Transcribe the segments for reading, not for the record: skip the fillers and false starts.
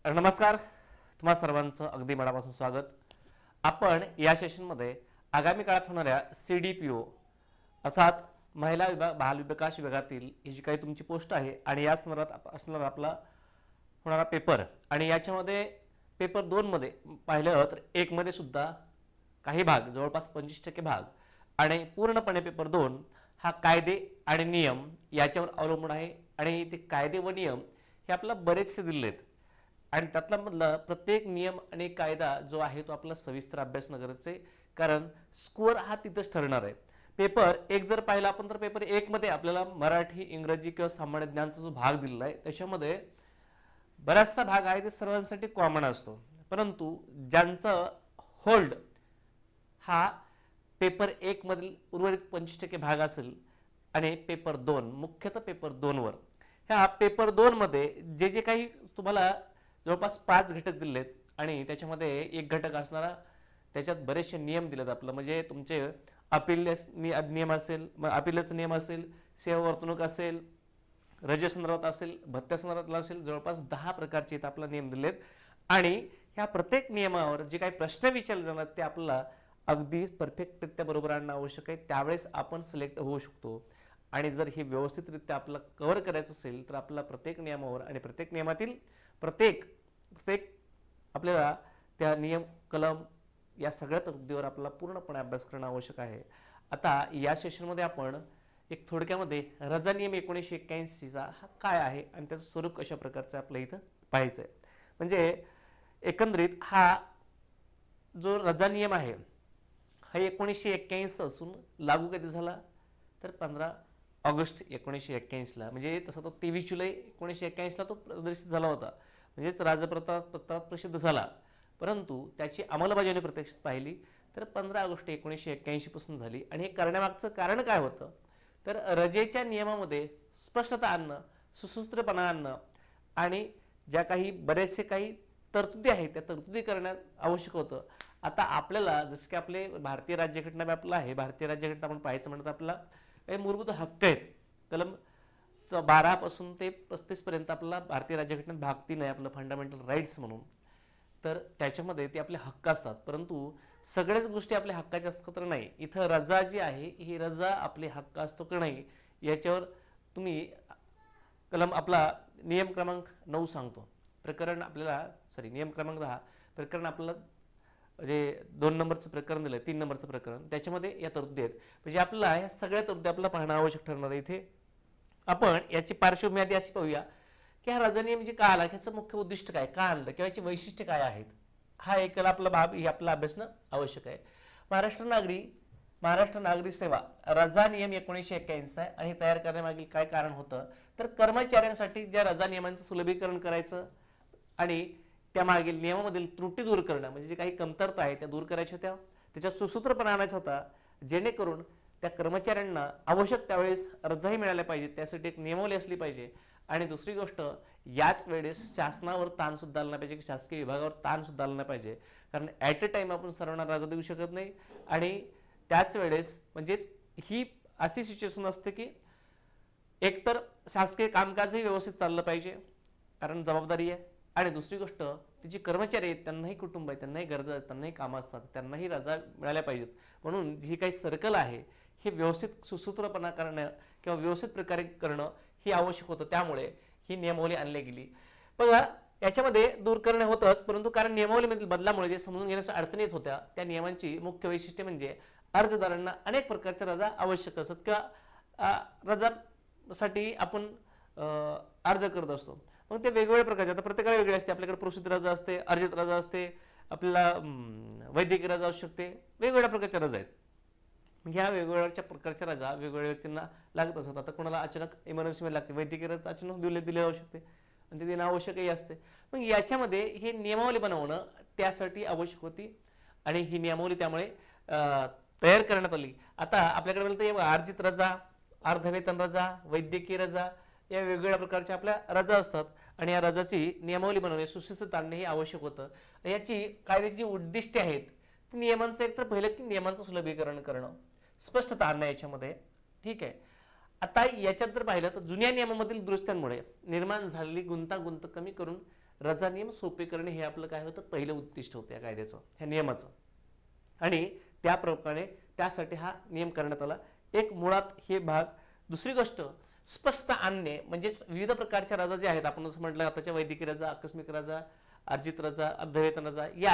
नमस्कार, तुम्हा सर्वांचं अगदी मनापासून स्वागत. आपण या सेशनमध्ये आगामी काळात होणाऱ्या CDPO अर्थात महिला विभाग बाल विकास विभागातील ही जी काही तुमची पोस्ट आहे आणि या संदर्भात असणारा आपला होणारा पेपर आणि याच्यामध्ये पेपर 2 मध्ये पाहिलं तर 1 मध्ये सुद्धा काही भाग जवळपास 25% भाग आणि पूर्णपणे पेपर 2 हा कायदे आणि नियम याच्यावर अवलंबून आहे आणि ते कायदे व नियम हे आपल्याला बरेचसे दिलेले आहेत आणि त्यातला मधला प्रत्येक नियम आणि कायदा जो आहे तो आपला सविस्तर अभ्यासणं गरजेचं आहे, कारण स्कोअर हा तिथंच ठरणार आहे. पेपर 1 जर पाहिला आपण तर पेपर 1 मध्ये आपल्याला मराठी, इंग्रजी किंवा सामान्य ज्ञानचा जो भाग दिलेला आहे त्याच्यामध्ये बराचसा भाग आहे ते सर्वांसाठी कॉमन असतो, परंतु ज्यांचं होल्ड हा पेपर 1 मधील उर्वरित 25% भाग असेल आणि पेपर 2 मुख्यतः पेपर 2 वर ह्या पेपर 2 मध्ये जे जे काही तुम्हाला जवळपास 5 घटक दिलेत आणि त्याच्यामध्ये एक घटक असणारा त्याच्यात बरेचसे नियम दिलेत आपलं म्हणजे तुमचे अपील नियम असेल, अपीलच नियम असेल, सेवा वर्तणूक असेल, रजे संदर्भात असेल, भत्त्या संदर्भातला असेल, जवळपास 10 प्रकारचे इथं आपल्याला नियम दिलेत आणि ह्या प्रत्येक नियमावर जे काही प्रश्न विचारले जाणार ते आपल्याला अगदी परफेक्टरित्या बरोबर आणणं आवश्यक आहे, त्यावेळेस आपण सिलेक्ट होऊ शकतो. आणि जर हे व्यवस्थितरित्या आपल्याला कव्हर करायचं असेल तर आपल्याला प्रत्येक नियमावर आणि प्रत्येक नियमातील प्रत्येक आपल्याला त्या नियम कलम या सगळ्या तरतुदीवर आपल्याला पूर्णपणे अभ्यास करणं आवश्यक आहे. आता या सेशनमध्ये आपण एक थोडक्यामध्ये रजा नियम 1981 चा हा काय आहे आणि त्याचं स्वरूप कशा प्रकारचं आपल्या इथं पाहायचं आहे. म्हणजे एकंदरीत हा जो रजा नियम आहे हा 1981 असून लागू कधी झाला तर 15 ऑगस्ट 1981 ला, म्हणजे तसा तो 23 जुलै 1981 ला तो प्रदर्शित झाला होता, म्हणजेच राजपत्रात प्रसिद्ध झाला, परंतु त्याची अंमलबजावणी प्रत्यक्षात पाहिली तर 15 ऑगस्ट 1981 पासून झाली. आणि हे करण्यामागचं कारण काय होतं तर रजेच्या नियमामध्ये स्पष्टता आणणं, सुसूत्रपणा आणणं आणि ज्या काही बरेचसे काही तरतुदी आहेत त्या तरतुदी करण्यात आवश्यक होतं. आता आपल्याला जसं की आपले भारतीय राज्यघटना आपला आहे, भारतीय राज्यघटना आपण पाहायचं म्हणतात आपल्याला काही मूलभूत हक्क आहेत, कलम 12 पासून ते 35 पर्यंत आपल्याला भारतीय राज्यघटनेत भाग 3 आहे आपलं फंडामेंटल राईट्स म्हणून, तर त्याच्यामध्ये ते आपले हक्क असतात, परंतु सगळ्याच गोष्टी आपल्या हक्काच्या असतात तर नाही. इथं रजा जी आहे ही रजा आपले हक्क असतो की नाही याच्यावर तुम्ही कलम आपला नियम क्रमांक 9 सांगतो, प्रकरण आपल्याला नियम क्रमांक 10 प्रकरण आपल्याला जे 2 नंबरचं प्रकरण दिलं 3 नंबरचं प्रकरण त्याच्यामध्ये या तरतुदी आहेत, म्हणजे आपल्याला ह्या सगळ्या तरतुदी आपल्याला पाहणं आवश्यक ठरणार आहे. इथे आपण याची पार्श्वभूमी अशी पाहूया की हा रजा नियम म्हणजे का आला, ह्याचं मुख्य उद्दिष्ट काय, का आणलं किंवा याची वैशिष्ट्य काय आहेत, हा एक आपला बाब ही आपला अभ्यासणं आवश्यक आहे. महाराष्ट्र नागरी सेवा रजा नियम 1981 आहे आणि तयार करण्यामागील काय कारण होतं तर कर्मचाऱ्यांसाठी ज्या रजा नियमांचं सुलभीकरण करायचं आणि त्यामागील नियमामधील त्रुटी दूर करणं, म्हणजे जे काही कमतरता आहे त्या दूर करायच्या होत्या, त्याच्या सुसूत्रपणा आणायचा होता, जेणेकरून त्या कर्मचाऱ्यांना आवश्यक त्यावेळेस रजाही मिळाल्या पाहिजे, त्यासाठी एक नियमावली असली पाहिजे. आणि दुसरी गोष्ट याच वेळेस शासनावर ताण सुद्धा आला नाही पाहिजे, शासकीय विभागावर ताण सुद्धा आला नाही पाहिजे, कारण ॲट अ टाइम आपण सर्वांना रजा देऊ शकत नाही. आणि त्याच वेळेस म्हणजेच ही अशी सिच्युएशन असते की एकतर शासकीय कामकाजही व्यवस्थित चाललं पाहिजे कारण जबाबदारी आहे, आणि दुसरी गोष्ट जी कर्मचारी आहेत त्यांनाही कुटुंब आहे, त्यांनाही गरजा आहेत, त्यांनाही कामं असतात, त्यांनाही रजा मिळाल्या पाहिजेत, म्हणून जी काही सर्कल आहे हे व्यवस्थित सुसूत्रपणा करणं किंवा व्यवस्थित प्रकारे करणं ही आवश्यक होतं, त्यामुळे ही नियमावली आणली गेली. बघा याच्यामध्ये दूर करणं होतंच, परंतु कारण नियमावलीमधील बदलामुळे जे समजून घेण्यास अडचणी येत होत्या त्या नियमांची मुख्य वैशिष्ट्य म्हणजे अर्जदारांना अनेक प्रकारच्या रजा आवश्यक असतात किंवा रजासाठी आपण अर्ज करत असतो, मग ते वेगवेगळ्या प्रकारचे आता प्रत्येकाला वेगळे असते. आपल्याकडे प्रोसित रजा असते, अर्जित रजा असते, आपल्याला वैद्यकीय रजा असू शकते, वेगवेगळ्या प्रकारच्या रजा आहेत. ह्या वेगवेगळ्या प्रकारच्या रजा वेगवेगळ्या व्यक्तींना लागत असतात. आता कोणाला अचानक इमर्जन्सीमध्ये लागते, वैद्यकीय रजा अचानक दिली जाऊ शकते आणि ते देणं आवश्यकही असते. मग याच्यामध्ये हे नियमावली बनवणं त्यासाठी आवश्यक होती आणि ही नियमावली त्यामुळे तयार करण्यात आली. आता आपल्याकडे मिळतं अर्जित रजा, अर्धवेतन रजा, वैद्यकीय रजा या वेगवेगळ्या प्रकारच्या आपल्या रजा असतात आणि या रजाची नियमावली बनवणे सुशिस्त आणणे हे आवश्यक होतं. याची कायद्याची जी उद्दिष्टे आहेत ती नियमांचं एक तर पहिलं की नियमांचं सुलभीकरण करणं, स्पष्टता आणणं याच्यामध्ये, ठीक आहे. आता याच्यात जर पाहिलं तर जुन्या नियमामधील दुरुस्त्यांमुळे निर्माण झालेली गुंतागुंत कमी करून रजा नियम सोपे करणे हे आपलं काय होतं पहिलं उद्दिष्ट होतं या कायद्याचं, ह्या नियमाचं. आणि त्याप्रमाणे त्यासाठी हा नियम करण्यात आला. एक मुळात हे भाग. दुसरी गोष्ट स्पष्टता आणणे, म्हणजेच विविध प्रकारच्या रजा ज्या आहेत, आपण असं म्हटलं आताच्या वैद्यकीय रजा, आकस्मिक रजा, अर्जित रजा, अर्धवेतन रजा, या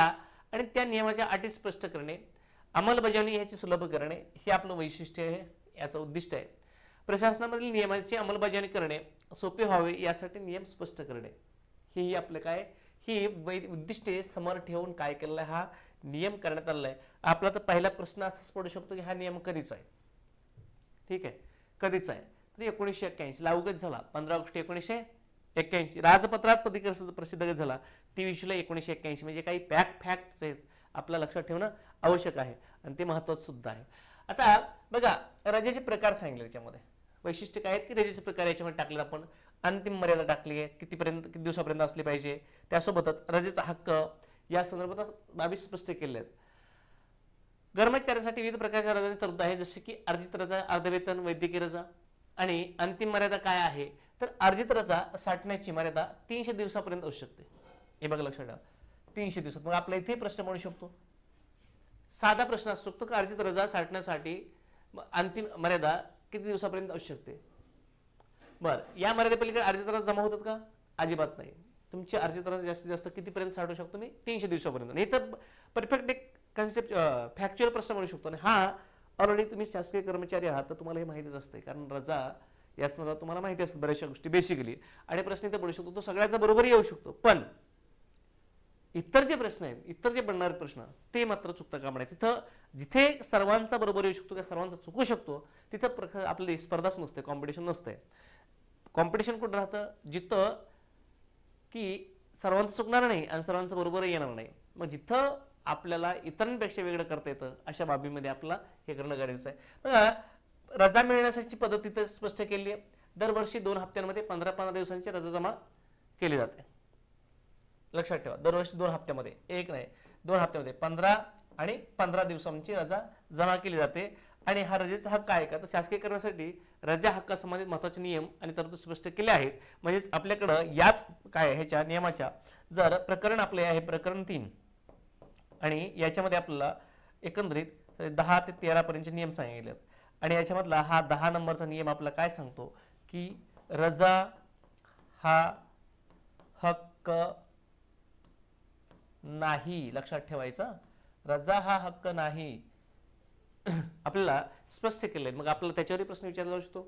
आणि त्या नियमाच्या अटी स्पष्ट करणे, अंमलबजावणी ह्याची सुलभ करणे हे आपलं वैशिष्ट्य आहे, याचं उद्दिष्ट आहे. प्रशासनामधील नियमांची अंमलबजावणी करणे सोपे व्हावे यासाठी नियम स्पष्ट करणे, ही आपलं काय ही उद्दिष्टे समोर ठेवून काय केलेलं आहे, हा नियम करण्यात आलेला आहे. आपला तर पहिला प्रश्न असाच पडू शकतो की हा नियम कधीचा आहे. ठीक आहे, कधीचा आहे तर 1981 लागू झाला 15 ऑगस्ट 1981. राजपत्रात प्रसिद्ध झाला TV ला 1981. म्हणजे काही फॅक्ट आहेत आपल्या लक्षात ठेवणं आवश्यक आहे आणि ते महत्त्वाचं सुद्धा आहे. आता बघा रजेचे प्रकार सांगितले, त्याच्यामध्ये वैशिष्ट्य काय आहेत की रजेचे प्रकार याच्यामध्ये टाकले. आपण अंतिम मर्यादा टाकली आहे, किती दिवसापर्यंत असली पाहिजे, त्यासोबतच रजेचा हक्क या संदर्भात बाबी स्पष्ट केल्या आहेत. कर्मचाऱ्यांसाठी विविध प्रकारच्या रजा तरतूद आहे, जसे की अर्जित रजा, अर्धवेतन, वैद्यकीय रजा. आणि अंतिम मर्यादा काय आहे तर अर्जित रजा साठण्याची मर्यादा 300 दिवसापर्यंत असू शकते. हे बघा लक्षात ठेवा, 300 दिवसात. मग आपला इथे प्रश्न म्हणू शकतो, साधा प्रश्न असू शकतो की अर्जित रजा साठण्यासाठी अंतिम मर्यादा किती दिवसापर्यंत असू शकते. बरं, या मर्यादेपलीकडे अर्जित रजा जमा होतात का? अजिबात नाही. तुमची अर्जित रजा जास्तीत जास्त कितीपर्यंत साठवू शकतो मी? 300 दिवसापर्यंत. नाही तर परफेक्ट एक कन्सेप्ट फॅक्च्युअल प्रश्न म्हणू शकतो. आणि हा ऑलरेडी तुम्ही शासकीय कर्मचारी आहात तर तुम्हाला हे माहितीच असते, कारण रजा या संदर्भात तुम्हाला माहिती असतात बऱ्याचशा गोष्टी बेसिकली. आणि प्रश्न इथे पडू शकतो, तो सगळ्याचा बरोबरही येऊ शकतो. पण इतर जे प्रश्न आहेत, इतर जे बनणारे प्रश्न ते मात्र चुकता कामा नये. तिथं जिथे सर्वांचा बरोबर येऊ शकतो किंवा सर्वांचा चुकू शकतो तिथं आपली स्पर्धाच नसते, कॉम्पिटिशन नसते. कॉम्पिटिशन कुठं राहतं? जिथं की सर्वांचं चुकणार नाही आणि सर्वांचं बरोबर येणार नाही. मग जिथं आपल्याला इतरांपेक्षा वेगळं करता येतं अशा बाबीमध्ये आपला हे करणं गरजेचं आहे. बघा, रजा मिळण्यासाठी पद्धत तिथे स्पष्ट केली आहे. दरवर्षी 2 हप्त्यांमध्ये 15 दिवसांची रजा जमा केली जाते. लक्षात ठेवा, दरवर्षी 2 हप्त्यामध्ये, एक नाही 2 हप्त्यामध्ये 15 आणि 15 दिवसांची रजा जमा केली जाते. आणि हा रजेचा हक्क आहे का तर शासकीय कर्मचाऱ्यांसाठी रजा हक्कासंबंधित महत्त्वाचे नियम आणि तरतूद स्पष्ट केले आहेत. म्हणजेच आपल्याकडं याच काय ह्याच्या नियमाच्या जर प्रकरण आपले आहे प्रकरण 3 आणि याच्यामध्ये आपल्याला एकंदरीत 10 ते 13 पर्यंतचे नियम सांगितले. आणि याच्यामधला हा 10 नंबरचा नियम आपला काय सांगतो की रजा हा हक्क नाही. लक्षात ठेवायचा, रजा हा हक्क नाही आपल्याला स्पष्ट केलंय. मग आपल्याला त्याच्यावरही प्रश्न विचारला जाऊ शकतो.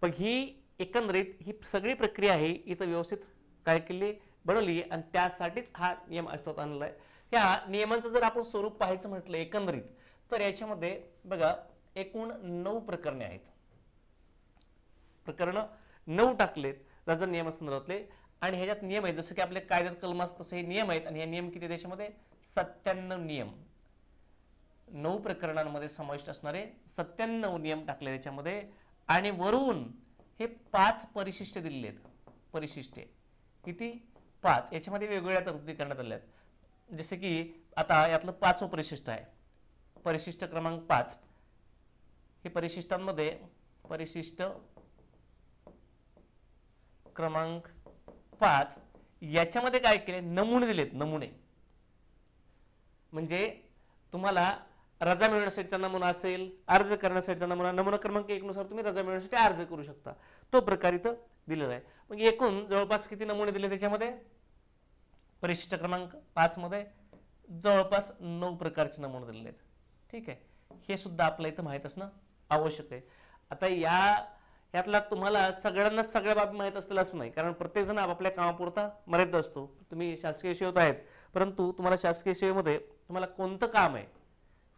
पण ही एकंदरीत ही सगळी प्रक्रिया आहे इथं व्यवस्थित काय केली बनवली आणि त्यासाठीच हा नियम अस्तित्वात आणलाय. या नियमांचं जर आपण स्वरूप पाहायचं म्हटलं एकंदरीत तर याच्यामध्ये बघा एकूण 9 प्रकरणे आहेत. प्रकरण 9 टाकलेत रजा नियमासंदर्भातले. आणि ह्याच्यात नियम आहेत जसं की आपल्या कायद्यात कलम असतात तसे हे नियम आहेत. आणि हे नियम किती त्याच्यामध्ये 97 नियम, 9 प्रकरणांमध्ये समाविष्ट असणारे 97 नियम टाकले त्याच्यामध्ये. आणि वरून हे 5 परिशिष्ट दिलेले आहेत. परिशिष्टे किती? 5. याच्यामध्ये वेगवेगळ्या तरतुदी करण्यात आल्या आहेत. जसे की आता यातलं 5वं परिशिष्ट आहे, परिशिष्ट क्रमांक 5. हे परिशिष्टांमध्ये परिशिष्ट क्रमांक 5 याच्यामध्ये काय केले नमुने दिलेत. नमुने म्हणजे तुम्हाला रजा मिळवण्यासाठीचा नमुना असेल, अर्ज करण्यासाठीचा नमुना, नमुना क्रमांक 1 नुसार तुम्ही रजा मिळवण्यासाठी अर्ज करू शकता. तो प्रकार इथं दिलेला आहे. मग एकूण जवळपास किती नमुने दिले त्याच्यामध्ये परिशिष्ट क्रमांक 5 मध्ये जवळपास 9 प्रकारचे नमुने दिलेले आहेत. ठीक आहे, हे सुद्धा आपल्याला इथं माहित असणं आवश्यक आहे. आता यातला तुम्हाला सगळ्यांना सगळ्या बाबी माहीत असतील असं नाही, कारण प्रत्येक जण आपापल्या कामापुरता मर्यादित असतो. तुम्ही शासकीय सेवेत आहेत, परंतु तुम्हाला शासकीय सेवेमध्ये तुम्हाला कोणतं काम आहे,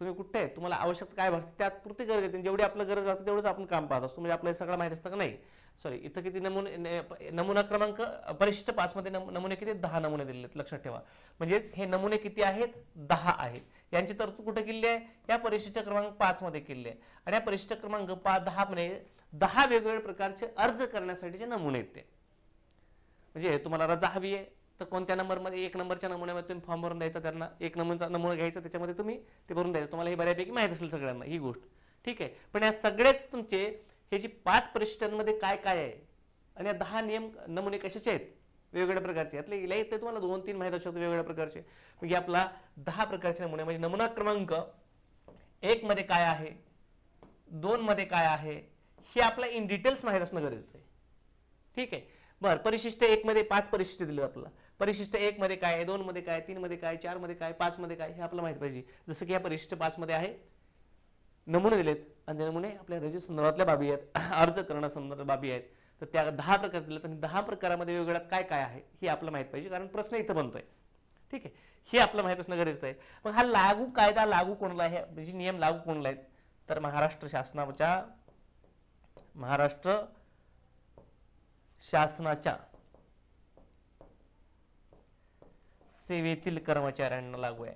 तुम्ही कुठे आहे, तुम्हाला आवश्यकता काय भासते त्यात पुरती गरज येते. जेवढी आपलं गरज लागते तेवढंच आपण काम पाहत असतो. म्हणजे आपल्याला सगळं माहिती असतं का नाही. सॉरी, इथं किती नमुना क्रमांक परिशिष्ट 5 मध्ये नमुने किती? 10 नमुने दिलेले आहेत. लक्षात ठेवा. म्हणजेच हे नमुने किती आहेत? 10 आहेत. यांची तरतूद कुठे केली आहे? या परिशिष्ट क्रमांक 5 मध्ये केली आहे. आणि या परिशिष्ट क्रमांक 10 मध्ये 10 वेगवेगळ्या प्रकारचे अर्ज करण्यासाठीचे नमुने आहेत. ते म्हणजे तुम्हाला रजा हवी आहे तर कोणत्या नंबरमध्ये 1 नंबरच्या नमुन्यामध्ये तुम्ही फॉर्म भरून द्यायचा. त्यांना 1 नमुना घ्यायचा, त्याच्यामध्ये तुम्ही ते भरून द्यायचं. तुम्हाला हे बऱ्यापैकी माहित असेल सगळ्यांना ही गोष्ट. ठीक आहे, पण या सगळेच तुमचे हे जी 5 परिशिष्टांमध्ये काय काय आहे आणि या 10 नमुने कशाचे आहेत, वेगवेगळ्या प्रकारचे. यातले इला येते तुम्हाला 2-3 माहीत असू शकतो वेगवेगळ्या प्रकारचे. म्हणजे आपला 10 प्रकारचे नमुने, म्हणजे नमुना क्रमांक 1 मध्ये काय आहे, 2 मध्ये काय आहे, हे आपल्याला इन डिटेल्स माहीत असणं गरजेचं आहे. ठीक आहे. बरं, परिशिष्ट 1 मध्ये 5 परिशिष्ट दिले आपल्याला. परिशिष्ट 1 मध्ये काय, 2 मध्ये काय, 3 मध्ये काय, 4 मध्ये काय, 5 मध्ये काय, हे आपल्याला माहिती पाहिजे. जसं की या परिशिष्ट 5 मध्ये आहे, नमुने दिलेत आणि ते नमुने आपल्या रजेत संदर्भातल्या बाबी आहेत, अर्ज करणं संदर्भात बाबी आहेत. तर त्या 10 प्रकार दिलेत आणि 10 प्रकारामध्ये वेगवेगळ्या काय काय आहे हे आपल्याला माहित पाहिजे, कारण प्रश्न इथं बनतोय. ठीक आहे, हे आपल्याला माहित असणं गरजेचं आहे. मग हा लागू कायदा लागू कोणाला आहे, म्हणजे नियम लागू कोणाला आहेत, तर महाराष्ट्र शासनाच्या सेवेतील कर्मचाऱ्यांना लागू आहे.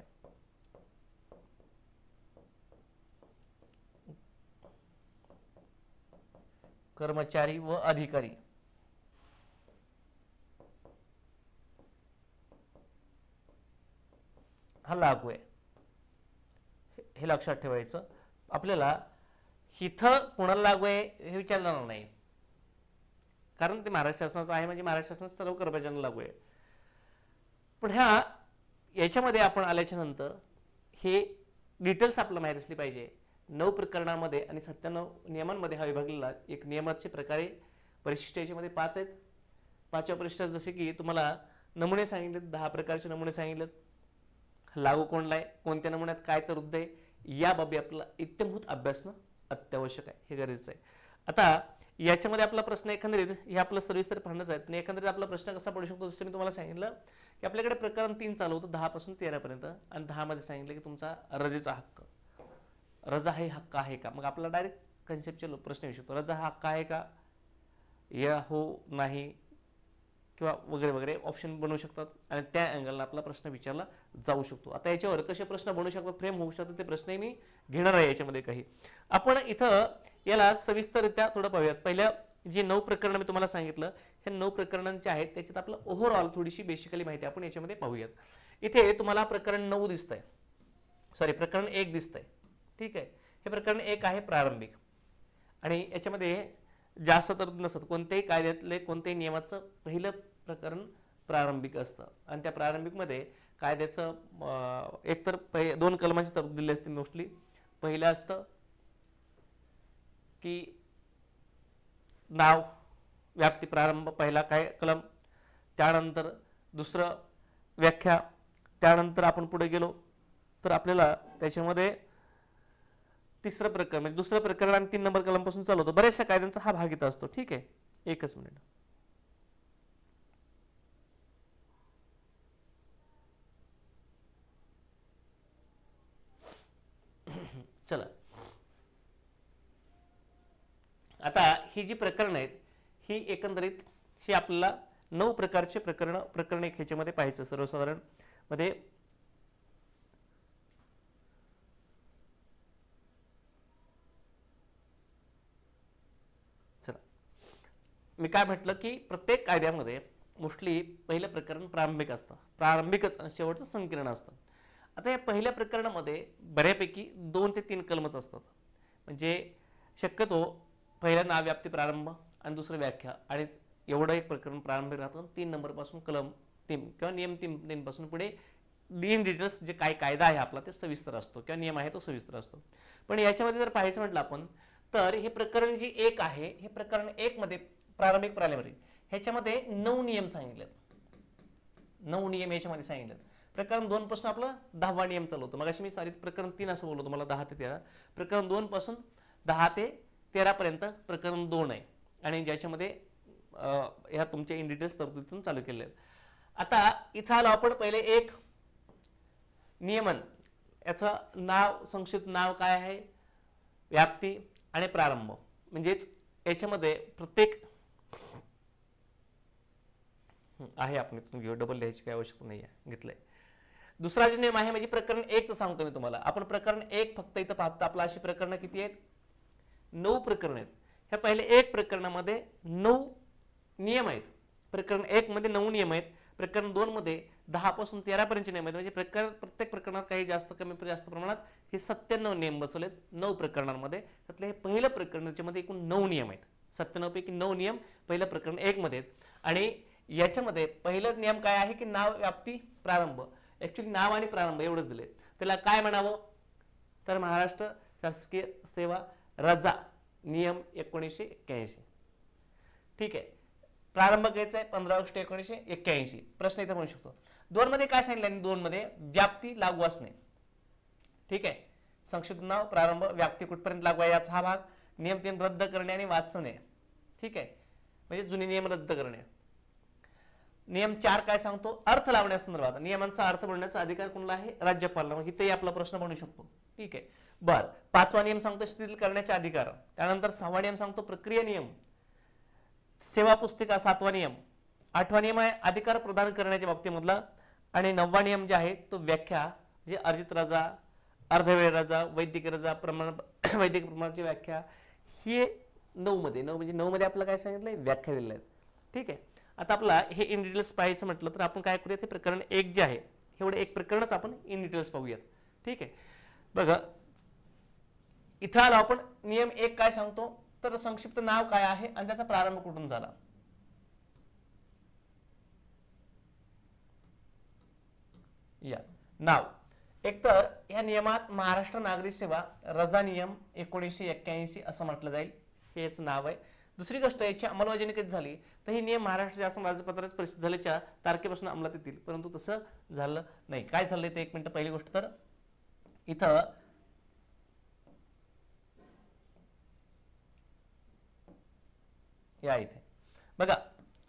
कर्मचारी व अधिकारी हा लागू आहे, हे लक्षात ठेवायचं. आपल्याला इथं कोणाला लागू आहे हे विचारणार नाही, कारण ते महाराष्ट्र शासनाचं आहे, म्हणजे महाराष्ट्र शासनाचं सर्व कर्मचाऱ्यांना लागू आहे. पण याच्यामध्ये आपण आल्याच्या नंतर हे डिटेल्स आपल्याला माहीत असली पाहिजे. 9 प्रकरणांमध्ये आणि 97 नियमांमध्ये हा विभागलेला एक नियमाचे प्रकारे परिशिष्ट याच्यामध्ये 5 आहेत. 5व्या परिशिष्टात जसे की तुम्हाला नमुने सांगितलेत, 10 प्रकारचे नमुने सांगितलेत, लागू कोणला आहे, कोणत्या नमुन्यात काय तरतूद आहे, या बाबी आपल्याला इत्यंभूत अभ्यासणं अत्यावश्यक आहे, हे गरजेचं आहे. आता याच्यामध्ये आपला प्रश्न एकंदरीत हे आपलं सविस्तर पाहणंच आहे. आणि एकंदरीत आपला प्रश्न कसा पडू शकतो, जसं मी तुम्हाला सांगितलं की आपल्याकडे प्रकरण 3 चालू होतं 10 पासून 13 पर्यंत, आणि 10 मध्ये सांगितलं की तुमचा रजेचा हक्क, रजा हे हक्क आहे का. मग आपल्याला डायरेक्ट कन्सेप्टचे प्रश्न येऊ शकतो, रजा हा हक्क आहे का, या हो नाही किंवा वगैरे वगैरे ऑप्शन बनवू शकतात, आणि त्या अँगलला आपला प्रश्न विचारला जाऊ शकतो. आता याच्यावर कसे प्रश्न बनवू शकतात, फ्रेम होऊ शकतात, ते प्रश्नही मी घेणार आहे याच्यामध्ये काही. आपण इथं याला सविस्तररित्या थोडं पाहूयात. पहिल्या जे 9 प्रकरणं मी तुम्हाला सांगितलं, हे 9 प्रकरणांचे आहेत, त्याच्यात आपलं ओव्हरऑल थोडीशी बेसिकली माहिती आपण याच्यामध्ये पाहूयात. इथे तुम्हाला प्रकरण 9 दिसतंय, सॉरी प्रकरण 1 दिसतंय. ठीक आहे, हे प्रकरण 1 आहे प्रारंभिक, आणि याच्यामध्ये जास्त तरतूद नसतात. कोणत्याही कायद्यातले कोणत्याही नियमाचं पहिलं प्रकरण प्रारंभिक असतं, आणि त्या प्रारंभिकमध्ये कायद्याचं एकतर 2 कलमांची तरतूद दिली असते मोस्टली. पहिलं असतं की नाव, व्याप्ती, प्रारंभ, पहिला काय कलम, त्यानंतर दुसरं व्याख्या, त्यानंतर आपण पुढे गेलो तर आपल्याला त्याच्यामध्ये तिसरं प्रकरण म्हणजे दुसरं प्रकरण आणि 3 नंबर कलम पासून चालू होतं. बऱ्याचशा कायद्यांचा हा भाग इथं असतो. ठीक आहे, एकच मिनिट. चला, आता ही जी प्रकरण आहेत ही एकंदरीत ही आपल्याला 9 प्रकारचे प्रकरण एक ह्याच्यामध्ये पाहायचं सर्वसाधारण मध्ये. चला, मी काय म्हटलं की प्रत्येक कायद्यामध्ये मोस्टली पहिलं प्रकरण प्रारंभिक असतं, प्रारंभिकच, आणि शेवटचं संकीर्ण असतं. आता या पहिल्या प्रकरणामध्ये बऱ्यापैकी 2 ते 3 कलमच असतात, म्हणजे शक्यतो पहिला नाव, व्याप्ती, प्रारंभ आणि दुसरं व्याख्या, आणि एवढं एक प्रकरण प्रारंभिक राहतं. 3 नंबर पासून कलम 3 किंवा नियम 3 पासून पुढे इन डिटेल्स जे काय कायदा आहे आपला ते सविस्तर असतो, किंवा नियम आहे तो सविस्तर असतो. पण याच्यामध्ये जर पाहायचं म्हटलं आपण तर हे प्रकरण जे 1 आहे, हे प्रकरण 1 मध्ये प्रारंभिक प्रायमरी ह्याच्यामध्ये 9 नियम सांगितले, 9 नियम याच्यामध्ये सांगितले. प्रकरण 2 पासून आपलं 10वा नियम चालू होतं. मगाशी मी सॉरी प्रकरण 3 असं बोललो तुम्हाला, 10 ते 13. प्रकरण 2 पासून 10 ते 13 पर्यंत प्रकरण 2 आहे, आणि ज्याच्यामध्ये ह्या तुमच्या इन डिटेल्स तरतुदीतून चालू केले आहेत. आता इथं आलो आपण पहिले एक नियमन, याचं नाव, संक्षिप्त नाव काय आहे, व्याप्ती आणि प्रारंभ, म्हणजेच याच्यामध्ये प्रत्येक आहे, आपण इथून घेऊ, डबल लिहायची काही आवश्यकता नाही आहे, घेतलंय. दुसरा जो नियम आहे म्हणजे प्रकरण 1चं सांगतो मी तुम्हाला. आपण प्रकरण 1 फक्त इथं पाहतो, आपला अशी प्रकरणं किती आहेत, 9 प्रकरण आहेत. ह्या पहिले 1 प्रकरणामध्ये 9 नियम आहेत. प्रकरण 1 मध्ये 9 नियम आहेत, प्रकरण 2 मध्ये 10 पासून 13 पर्यंतचे नियम आहेत, म्हणजे प्रत्येक प्रकरणात काही जास्त कमी जास्त प्रमाणात हे 97 नियम बसवलेत 9 प्रकरणांमध्ये. त्यातलं हे पहिलं प्रकरण ज्याच्यामध्ये एकूण 9 नियम आहेत. 97 पैकी 9 नियम पहिलं प्रकरण 1 मध्ये आहेत. आणि याच्यामध्ये पहिलं नियम काय आहे की नाव, व्याप्ती, प्रारंभ. ऍक्च्युली नाव आणि प्रारंभ एवढंच दिले. त्याला काय म्हणावं तर महाराष्ट्र शासकीय सेवा रजा नियम 1981. ठीक आहे. प्रारंभ घ्यायचा आहे 15 ऑगस्ट 1981. प्रश्न इथे म्हणू शकतो. 2 मध्ये काय सांगितलं? 2 मध्ये व्याप्ती लागू असणे. ठीक आहे. संक्षिप्त नाव, प्रारंभ, व्याप्ती कुठपर्यंत लागू आहे याचा हा भाग. नियम 3 रद्द करणे आणि वाचणे. ठीक आहे, म्हणजे जुने नियम रद्द करणे. नियम 4 काय सांगतो? अर्थ लावण्यासंदर्भात. नियमांचा अर्थ बनवण्याचा अधिकार कोणाला आहे? राज्यपालाला. मग इथेही आपला प्रश्न बनू शकतो. ठीक आहे. बर, 5वा नियम सांगतो शिथिल करण्याचे अधिकार. त्यानंतर 6वा नियम सांगतो प्रक्रिया नियम. सेवा पुस्तिका 7वा नियम. 8वा नियम आहे अधिकार प्रदान करण्याच्या बाबतीमधला. आणि 9वा नियम जे आहे तो व्याख्या, जे अर्जित रजा, अर्धवेळ रजा, वैद्यकीय रजा, वैद्यकीय प्रमाणाची व्याख्या. ही 9 मध्ये आपल्याला काय सांगितलंय? व्याख्या दिलेल्या आहेत. ठीक आहे. आता आपला हे इन डिटेल्स पाहायचं म्हटलं तर आपण काय करूयात? हे प्रकरण 1 जे आहे एवढं एक प्रकरणच आपण इन डिटेल्स पाहूयात. ठीक आहे. बघा इथं आलो आपण. नियम 1 काय सांगतो तर संक्षिप्त नाव काय आहे आणि त्याचा प्रारंभ कुठून झाला. या नाव. एक तर या नियमात महाराष्ट्र नागरिक सेवा रजा नियम 1981 असं म्हटलं जाईल. हेच नाव आहे. दुसरी गोष्ट याची अंमलबजावणी कधी झाली तर हे नियम महाराष्ट्र शासन राजपत्रात प्रसिद्ध झाल्याच्या तारखेपासून अंमलात येतील, परंतु तसं झालं नाही. काय झालंय ते 1 मिनिट. पहिली गोष्ट तर इथं या इथे बघा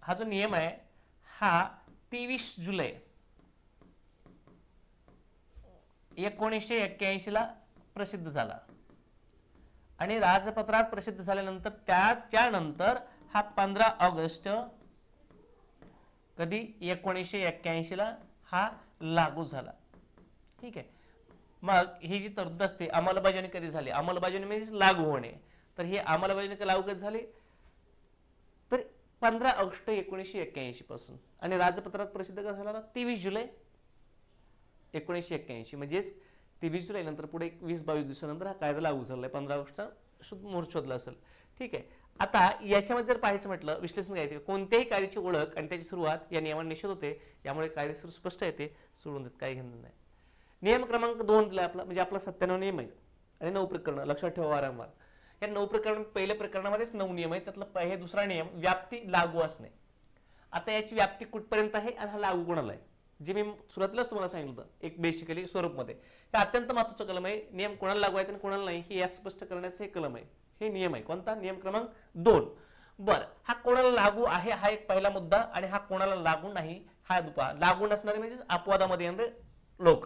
हा जो नियम आहे हा 23 जुलै 1981 ला प्रसिद्ध झाला आणि राजपत्रात प्रसिद्ध झाल्यानंतर त्यानंतर हा 15 ऑगस्ट कधी 1981 ला हा लागू झाला. ठीक आहे. मग ही जी तरतूद असते अंमलबजावणी कधी झाली? अंमलबजावणी म्हणजे लागू होणे. तर ही अंमलबजावणी लागू कधी झाली तर 15 ऑगस्ट 1981 पासून. आणि राजपत्रात प्रसिद्ध कसा झाला? 23 जुलै 1981. म्हणजेच 23 जुलै नंतर पुढे 20-22 दिवसानंतर हा कायदा लागू झालाय. 15 ऑगस्टचा मुहूर्त शोधला असेल. ठीक आहे. आता याच्यामध्ये जर पाहायचं म्हटलं विश्लेषण काय, कोणत्याही कार्याची ओळख आणि त्याची सुरुवात या नियमाने निश्चित होते. यामुळे कार्य स्पष्ट येते. सोडून देत काही घेणं नाही. नियम क्रमांक 2 दिला आपला, म्हणजे आपला 97 नियम आहेत आणि 9 प्रकरण लक्षात ठेवा वारंवार. या 9 प्रकरण पहिल्या प्रकरणामध्येच 9 नियम आहेत. त्यातला हे दुसरा नियम व्याप्ती लागू असणे. आता याची व्याप्ती कुठपर्यंत आहे आणि हा लागू कोणाला आहे जे मी सुरुवातीलाच तुम्हाला सांगितलं होतं एक बेसिकली स्वरूपमध्ये. हे अत्यंत महत्त्वाचं कलम आहे. नियम कोणाला लागू आहेत आणि कोणाला नाही हे स्पष्ट करण्याचं हे कलम आहे. हे नियम आहे. कोणता? नियम क्रमांक 2. बरं, हा कोणाला लागू आहे हा एक पहिला मुद्दा आणि हा कोणाला लागू नाही हा दुसरा. लागू नसणारे म्हणजे अपवादामध्ये येणारे लोक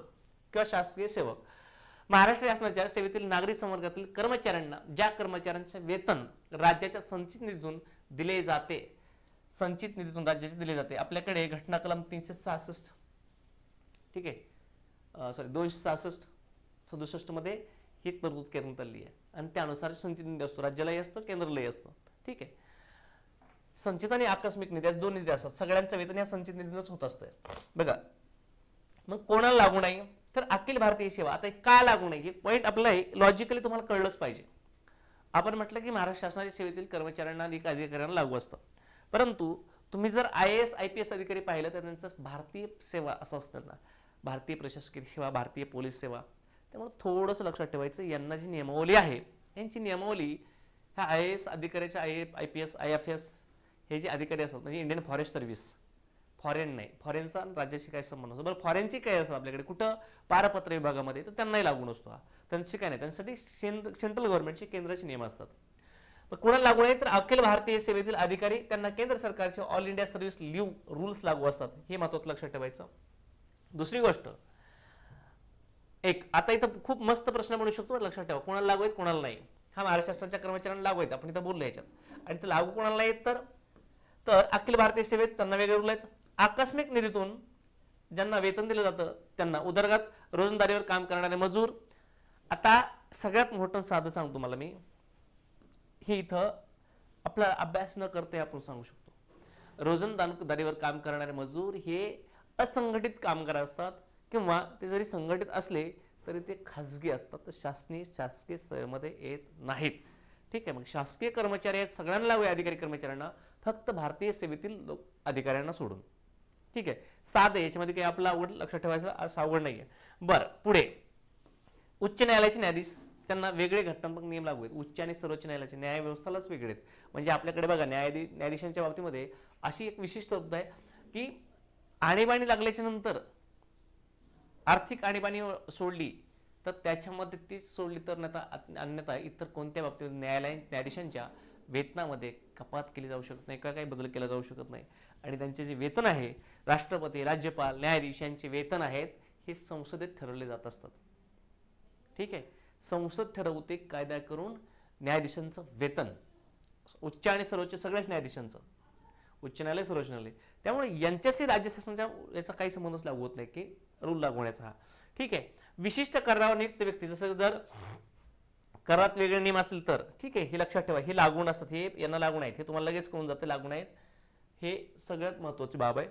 किंवा शासकीय सेवक. महाराष्ट्र शासनाच्या सेवेतील नागरिक संवर्गातील कर्मचाऱ्यांना ज्या कर्मचाऱ्यांचे वेतन राज्याच्या संचित निधीतून दिले जाते, संचित निधीतून राज्याचे दिले जाते. आपल्याकडे घटना कलम 366 ठीक आहे 266 मध्ये ही तरतूद करण्यात आली आहे आणि त्यानुसार संचित निधी असतो. राज्यालाही असतो, केंद्रालाही असतो. ठीक आहे. संचित आणि आकस्मिक निधी 2 निधी असतात. सगळ्यांचं वेतन या संचित निधीतूनच होत असतं. बघा मग कोणाला लागू नाही तर अखिल भारतीय सेवा. आता का लागू नाही पॉईंट आपल्याला लॉजिकली तुम्हाला कळलंच पाहिजे. आपण म्हटलं की महाराष्ट्र शासनाच्या सेवेतील कर्मचाऱ्यांना आणि अधिकाऱ्यांना लागू असतं, परंतु तुम्ही जर IAS IPS अधिकारी पाहिलं तर त्यांचं भारतीय सेवा असं असतं ना, भारतीय प्रशासकीय सेवा, भारतीय पोलीस सेवा. त्यामुळे थोडंसं लक्षात ठेवायचं यांना जी नियमावली आहे यांची नियमावली ह्या IAS अधिकाऱ्याच्या IPS IFS हे जे अधिकारी असतात म्हणजे इंडियन फॉरेस्ट सर्व्हिस, फॉरेन नाही, फॉरेनचा राज्याशी काय संबंध असतो. बरं फॉरेनची काय असतं आपल्याकडे कुठं पारपत्र विभागामध्ये, तर त्यांनाही लागू नसतो हा. त्यांची काय नाही, त्यांच्यासाठी सेंट्रल गव्हर्नमेंटचे केंद्राचे नियम असतात. पण कोणाला लागू नाही तर अखिल भारतीय सेवेतील अधिकारी त्यांना केंद्र सरकारचे all India service leave rules लागू असतात. हे महत्त्वाचं लक्षात ठेवायचं. दुसरी गोष्ट एक आता इथं खूप मस्त प्रश्न बनू शकतो लक्षात ठेवा. कोणाला लागू आहेत कोणाला नाही. हा महाराष्ट्र शासनाच्या कर्मचाऱ्यांना लागू आहेत आपण इथं बोललो याच्यात. आणि ते लागू कोणाला आहेत तर अखिल भारतीय सेवेत त्यांना वेगळे रूल आहेत. आकस्मिक निधीतून ज्यांना वेतन दिलं जातं त्यांना, उदरगत रोजंदारीवर काम करणारे मजूर. आता सगळ्यात मोठं साधं सांगतो तुम्हाला मी, हे इथं आपला अभ्यास न करता आपण सांगू शकतो. रोजंदारीवर काम करणारे मजूर हे असंघटित कामगार असतात किंवा ते जरी संघटित असले तरी ते खाजगी असतात, तर शासकीय सेवेमध्ये येत नाहीत. ठीक आहे, मग शासकीय कर्मचारी आहेत सगळ्यांना लागू आहे, अधिकारी कर्मचाऱ्यांना, फक्त भारतीय सेवेतील अधिकाऱ्यांना सोडून. ठीक आहे, साधे, याच्यामध्ये काही आपला अवघड लक्षात ठेवायचं असं अवघड नाही आहे. बरं, पुढे उच्च न्यायालयाचे न्यायाधीश, त्यांना वेगळे घटनात्मक नियम लागू आहेत. उच्च आणि सर्वोच्च न्यायालयाचे न्याय व्यवस्थालाच वेगळे आहेत. म्हणजे आपल्याकडे बघा न्यायाधीशांच्या बाबतीमध्ये अशी एक विशिष्ट तरतूद आहे की आणीबाणी लागल्याच्या नंतर आर्थिक आणीबाणी सोडली तर त्याच्यामध्ये ती सोडली तर अन्यथा इतर कोणत्या बाबतीत न्यायाधीशांच्या वेतनामध्ये कपात केली जाऊ शकत नाही, काही बदल केला जाऊ शकत नाही. आणि त्यांचे जे वेतन आहे, राष्ट्रपती, राज्यपाल, न्यायाधीश यांचे वेतन आहेत, हे संसदेत ठरवले जात असतात. ठीक आहे, संसद ठरवते कायदा करून न्यायाधीशांचं वेतन, उच्च आणि सर्वोच्च सगळ्याच न्यायाधीशांचं, उच्च न्यायालय, सर्वोच्च न्यायालय. त्यामुळे यांच्याशी राज्य शासनाच्या याचा काही संबंधच लागू होत नाही की रूल लागू होण्याचा हा. ठीक आहे, विशिष्ट करारावर नियुक्त व्यक्ती, जसं जर करात वेगळे नियम असतील तर ठीक आहे, हे लक्षात ठेवा, हे लागू नसतात, हे यांना लागू नाहीत, हे तुम्हाला लगेच कळून जाते लागू नाहीत, हे सगळ्यात महत्त्वाची बाब आहे.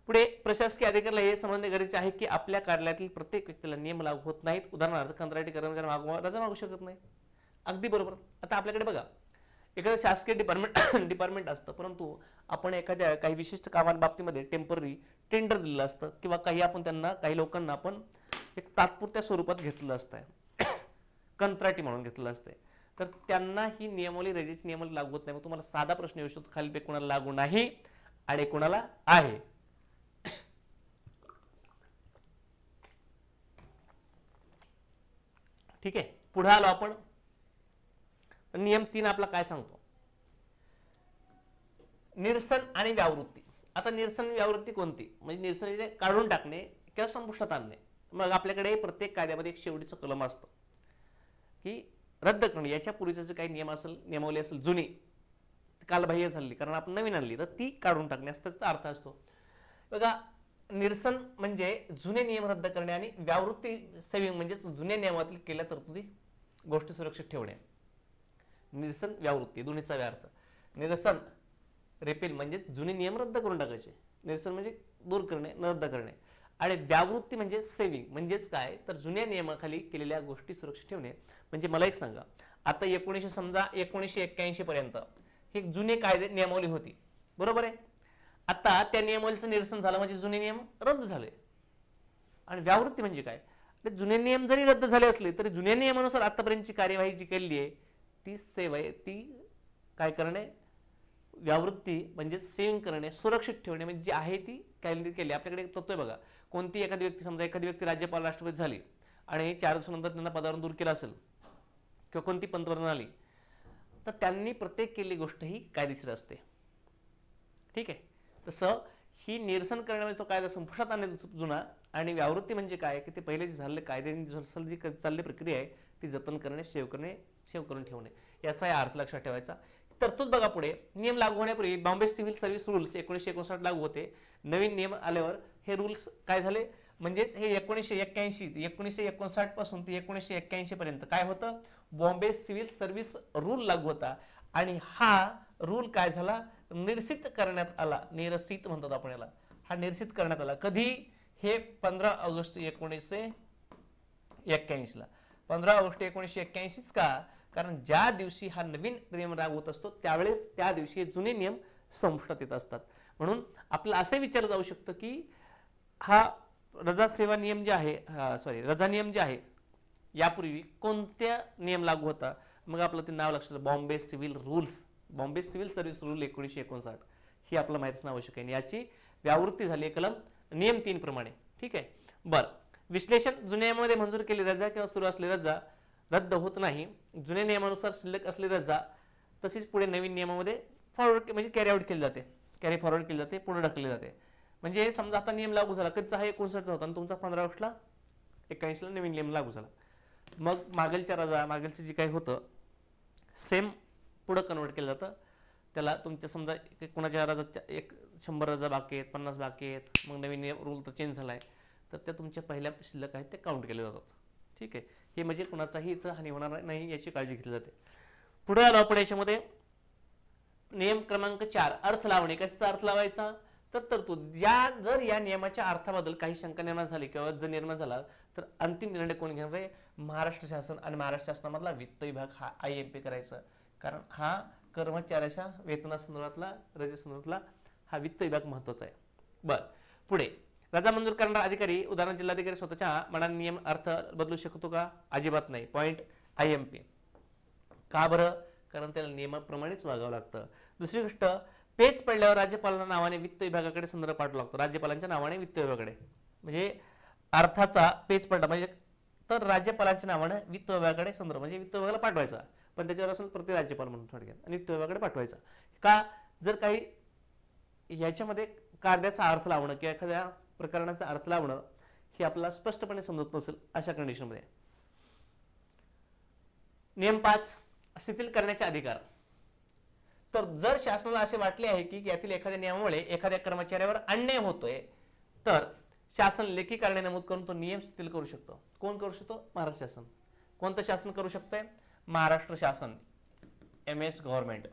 पुढे प्रशासकीय अधिकाऱ्याला हे समजणे गरजेचे आहे की आपल्या कार्यालयातील प्रत्येक व्यक्तीला नियम लागू होत नाहीत. उदाहरणार्थ कंत्राटी कर्मचारी रजा मागू शकत नाही. अगदी बरोबर. आता आपल्याकडे बघा, एखादं शासकीय डिपार्टमेंट असतं, परंतु आपण एखाद्या काही विशिष्ट कामांबाबतीमध्ये टेम्पररी टेंडर दिलेलं असतं किंवा काही लोकांना आपण एक तात्पुरत्या स्वरूपात घेतलेलं असतं, कंत्राटी म्हणून घेतलेलं असतं, तर त्यांना ही नियमावली, रजेची नियमावली लागू होत नाही. मग तुम्हाला साधा प्रश्न येऊ शकतो, खालीलपैकी कोणाला लागू नाही आणि कोणाला आहे. ठीक आहे, पुढे आलो आपण. नियम 3 आपला काय सांगतो, निरसन आणि व्यावृत्ती. आता निरसन व्यावृत्ती कोणती, म्हणजे निरसन काढून टाकणे किंवा संपुष्टात आणणे. मग आपल्याकडे प्रत्येक कायद्यामध्ये एक शेवटीचं कलम असतं की रद्द करणे. याच्या पूर्वीचं जे काही नियम असेल, नियमावली असेल जुनी, कालबाह्य झाली कारण आपण नवीन आणली, तर ती काढून टाकणे त्याचा अर्थ असतो. बघा, निरसन म्हणजे जुने नियम रद्द करणे आणि व्यावृत्ती सेविंग म्हणजे जुन्या नियमातील केल्या तरतुदी गोष्टी सुरक्षित ठेवणे. निरसन व्यावृत्ती दोन्हीचा अर्थ. निरसन रिपील म्हणजे जुने नियम रद्द करून टाकायचे, निरसन म्हणजे दूर करणे, रद्द करणे. आणि व्यावृत्ती म्हणजे सेविंग म्हणजेच काय, तर जुन्या नियमाखाली केलेल्या गोष्टी सुरक्षित ठेवणे. म्हणजे मला एक सांगा, आता 1981 पर्यंत हे जुने कायदे नियमावली होती, बरोबर आहे. आता त्या नियमावलीचं निरसन झालं म्हणजे जुने नियम रद्द झाले. आणि व्यावृत्ती म्हणजे काय, जुने नियम जरी रद्द झाले असले तरी जुन्या नियमानुसार आतापर्यंतची कार्यवाही जी केलेली आहे ती सेवा, ती काय करणे, व्यावृत्ती म्हणजे सेविंग करणे, सुरक्षित ठेवणे, म्हणजे जी आहे ती काय केली. आपल्याकडे एक तत्व आहे बघा, कोणती एखादी व्यक्ती, समजा एखादी व्यक्ती राज्यपाल, राष्ट्रपती झाली आणि 4 दिवसानंतर त्यांना पदावरून दूर केलं असेल किंवा कोणती पंतप्रधान आली, तर त्यांनी प्रत्येक केलेली गोष्ट ही कायदेशीर असते. ठीक आहे, तसं ही निरसन करण्यामध्ये तो कायदा संपुष्टात आणणे जुना, आणि व्यावृत्ती म्हणजे काय की ते पहिले जे झालेले कायद्याने जी चालली प्रक्रिया आहे ती जतन करणे, सेव्ह करून ठेवणे, याचा अर्थ लक्षात ठेवायचा. तरतूद बघा पुढे, नियम लागू होण्यापूर्वी बॉम्बे सिव्हिल सर्व्हिस रूल्स 1959 लागू होते. नवीन नियम आल्यावर हे रूल्स काय झाले, म्हणजेच हे 1959 पासून ते 1981 पर्यंत काय होतं, बॉम्बे सिव्हिल सर्व्हिस रूल लागू होता. आणि हा रूल काय झाला, निरसित करण्यात आला, निरसित म्हणतात आपण याला, हा निरसित करण्यात आला. कधी, हे 15 ऑगस्ट 1981 ला. 15 ऑगस्ट 1981 का, कारण ज्या दिवशी हा नवीन नियम लागू होत असतो त्यावेळेस त्या दिवशी जुने नियम संपुष्टात येत असतात. म्हणून आपल्याला असे विचारलं जाऊ शकतं की हा रजा नियम जे आहे यापूर्वी कोणत्या नियम लागू होता, मग आपलं ते नाव लक्षात, बॉम्बे सिव्हिल सर्व्हिस रूल 1959, ही आपल्याला माहिती असणं आवश्यक आहे. याची व्यावृत्ती झाली कलम नियम 3 प्रमाणे. ठीक आहे, बरं. विश्लेषण, जुन्या नियमामध्ये मंजूर केली रजा किंवा सुरू असलेली रजा रद्द होत नाही. जुन्या नियमानुसार शिल्लक असलेली रजा तशीच पुढे नवीन नियमामध्ये कॅरी फॉरवर्ड केली जाते, पुढे ढकलली जाते. म्हणजे समजा आता नियम लागू झाला, कधीचा हा 59चा होता आणि तुमचा 15 ऑगस्टला 81ला नवीन नियम लागू झाला. मग मागेलचं जे काही होतं सेम पुढं कन्वर्ट केलं जातं. त्याला तुमच्या समजा कोणाच्या रजा 100 रजा बाकी आहेत, 50 बाकी आहेत, मग नवीन रूल तर चेंज झाला आहे, तर त्या तुमच्या पहिल्या शिल्लक आहेत ते काउंट केले जातात. ठीक आहे, हे म्हणजे कुणाचाही इथं हानी होणार नाही याची काळजी घेतली जाते. पुढे आलो आपण याच्यामध्ये नियम क्रमांक 4 अर्थ लावणे. कशाचा अर्थ लावायचा? तर तरतूद. जर या नियमाच्या अर्थाबद्दल काही शंका निर्माण झाली किंवा जर निर्माण झाला तर अंतिम निर्णय कोण घेणार आहे? महाराष्ट्र शासन. आणि महाराष्ट्र शासनामधला वित्त विभाग हा IMP करायचा, कारण हा कर्मचाऱ्याच्या वेतनासंदर्भातला रजेसंदर्भातला हा वित्त विभाग महत्वाचा आहे. बर, पुढे रजा मंजूर करणारा अधिकारी उदाहरण जिल्हाधिकारी स्वतःच्या मनाने नियम अर्थ बदलू शकतो का? अजिबात नाही. Point IMP. का बरं? कारण त्याला नियमाप्रमाणेच वागावं लागतं. दुसरी गोष्ट, पेच पडल्यावर राज्यपालांच्या नावाने वित्त विभागाकडे संदर्भ पाठवावा लागतो. राज्यपालांच्या नावाने वित्त विभागाकडे, म्हणजे अर्थाचा पेच पडला म्हणजे तर राज्यपालांच्या नावाने वित्त विभागाकडे संदर्भ म्हणजे वित्त विभागाला पाठवायचा, पण त्याच्यावर असेल प्रति राज्यपाल म्हणून थोडक्यात, आणि वित्त विभागाकडे पाठवायचा. का? जर काही याच्यामध्ये कायद्याचा अर्थ लावणं किंवा एखाद्या प्रकरणाचा अर्थ लावणं हे आपल्याला स्पष्टपणे समजत नसेल अशा कंडिशनमध्ये. नियम 5 शिथिल करण्याचे अधिकार. तर जर शासनाला असे वाटले आहे की यातील एखाद्या नियमामुळे एखाद्या कर्मचाऱ्यावर अन्याय होतोय तर शासन लेखी कारणे नमूद करून तो नियम शिथिल करू शकतो. कोण करू शकतो? महाराष्ट्र शासन. कोणतं शासन करू शकतंय? महाराष्ट्र शासन, MS गव्हर्नमेंट,